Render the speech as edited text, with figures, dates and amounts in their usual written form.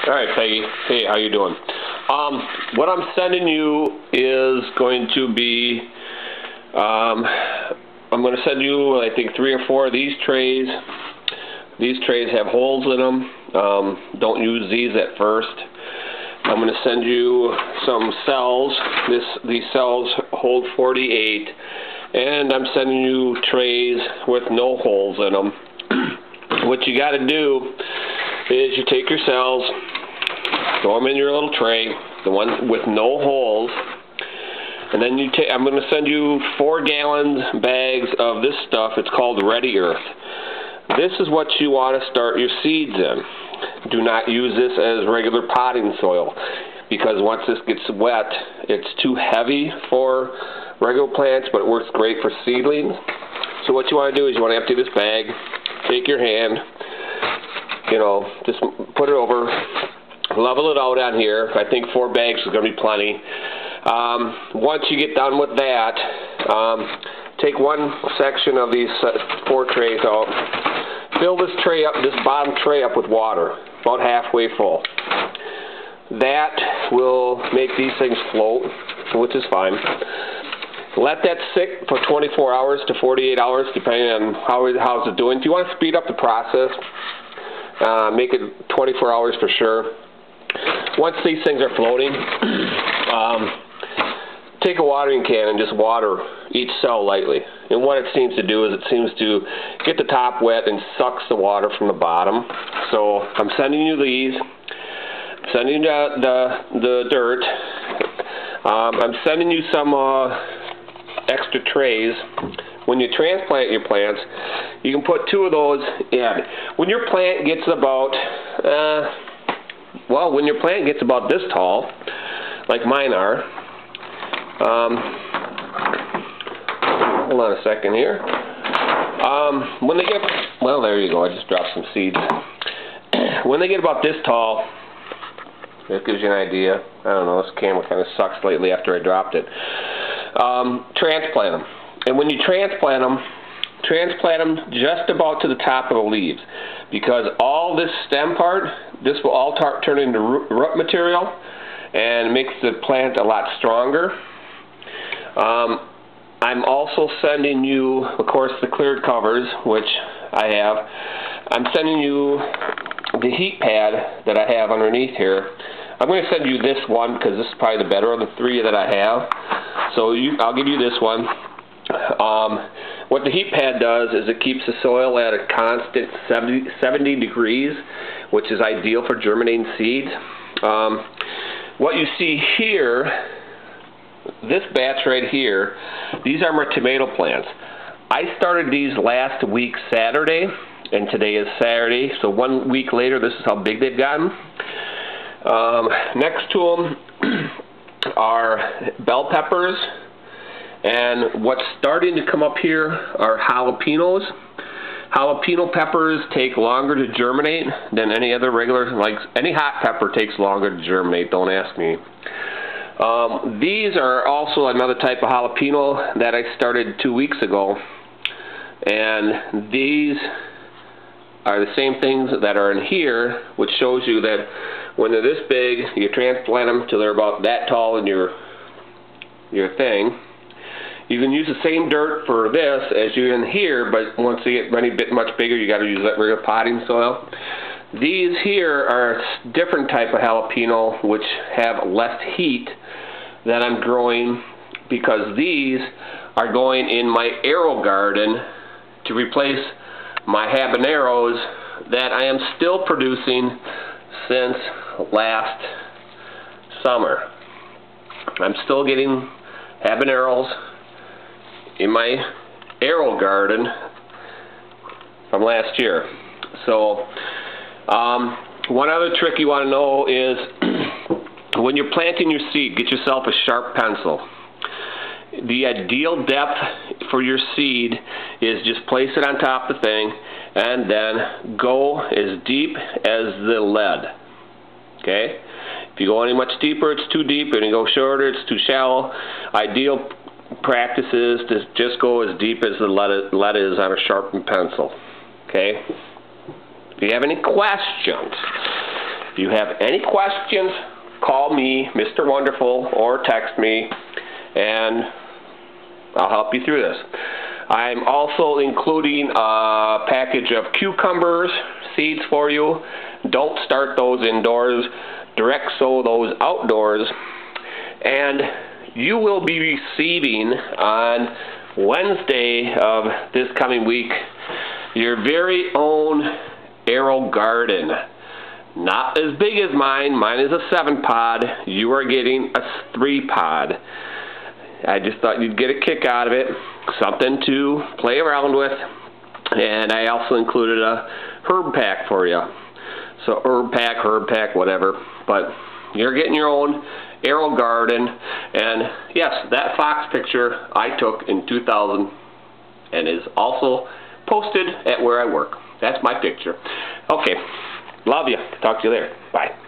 All right, Peggy. Hey, how you doing? What I'm sending you is going to be, I'm going to send you, I think, 3 or 4 of these trays. These trays have holes in them. Don't use these at first. I'm going to send you some cells. These cells hold 48, and I'm sending you trays with no holes in them. What you got to do is you take your cells, throw them in your little tray, the one with no holes, and then you take. I'm going to send you 4-gallon bags of this stuff. It's called Ready Earth. This is what you want to start your seeds in. Do not use this as regular potting soil, because once this gets wet, it's too heavy for regular plants, but it works great for seedlings. So what you want to do is you want to empty this bag, take your hand, just put it over, level it out on here. I think 4 bags is going to be plenty. Once you get done with that, take one section of these 4 trays out, fill this tray up, this bottom tray up with water, about halfway full. That will make these things float, which is fine. Let that sit for 24 hours to 48 hours, depending on how's it doing. If you want to speed up the process, make it 24 hours for sure. Once these things are floating, take a watering can and just water each cell lightly. And what it seems to do is it seems to get the top wet and sucks the water from the bottom. So I'm sending you these. I'm sending you the dirt. I'm sending you some extra trays. When you transplant your plants, you can put 2 of those in. When your plant gets about, when your plant gets about this tall, like mine are, hold on a second here. When they get, there you go, I just dropped some seeds. When they get about this tall, that gives you an idea. I don't know, this camera kind of sucks lately after I dropped it. Transplant them. And when you transplant them just about to the top of the leaves, because all this stem part, this will all turn into root material and makes the plant a lot stronger. I'm also sending you, of course, the cleared covers, which I have. I'm sending you the heat pad that I have underneath here. I'm going to send you this one because this is probably the better of the 3 that I have. So I'll give you this one. What the heat pad does is it keeps the soil at a constant 70 degrees, which is ideal for germinating seeds. What you see here, this batch right here, these are my tomato plants. I started these last week Saturday, and today is Saturday, so 1 week later this is how big they've gotten. Next to them are bell peppers, and what's starting to come up here are jalapenos. Jalapeno peppers take longer to germinate than any other regular, like any hot pepper takes longer to germinate, don't ask me. These are also another type of jalapeno that I started 2 weeks ago, and these are the same things that are in here, which shows you that when they're this big, you transplant them till they're about that tall in your thing. You can use the same dirt for this as you in here, but once they get any bit much bigger, you got to use that regular potting soil. These here are a different type of jalapeno, which have less heat that I'm growing, because these are going in my AeroGarden to replace my habaneros that I am still producing since last summer. I'm still getting habaneros in my AeroGarden from last year. So one other trick you want to know is when you're planting your seed, get yourself a sharp pencil. The ideal depth for your seed is just place it on top of the thing and then go as deep as the lead. Okay? If you go any much deeper, it's too deep, and you go shorter, it's too shallow. Ideal practice is to just go as deep as the lead is on a sharpened pencil. Okay? If you have any questions, If you have any questions, call me, Mr. Wonderful, or text me, and I'll help you through this. I'm also including a package of cucumbers, seeds for you. Don't start those indoors. Direct sow those outdoors. And you will be receiving on Wednesday of this coming week your very own AeroGarden. Not as big as mine. Mine is a 7-pod. You are getting a 3-pod. I just thought you'd get a kick out of it. Something to play around with. And I also included a herb pack for you. So herb pack, whatever. But you're getting your own AeroGarden. And yes, that fox picture I took in 2000 and is also posted at where I work. That's my picture. Okay. Love you. Talk to you later. Bye.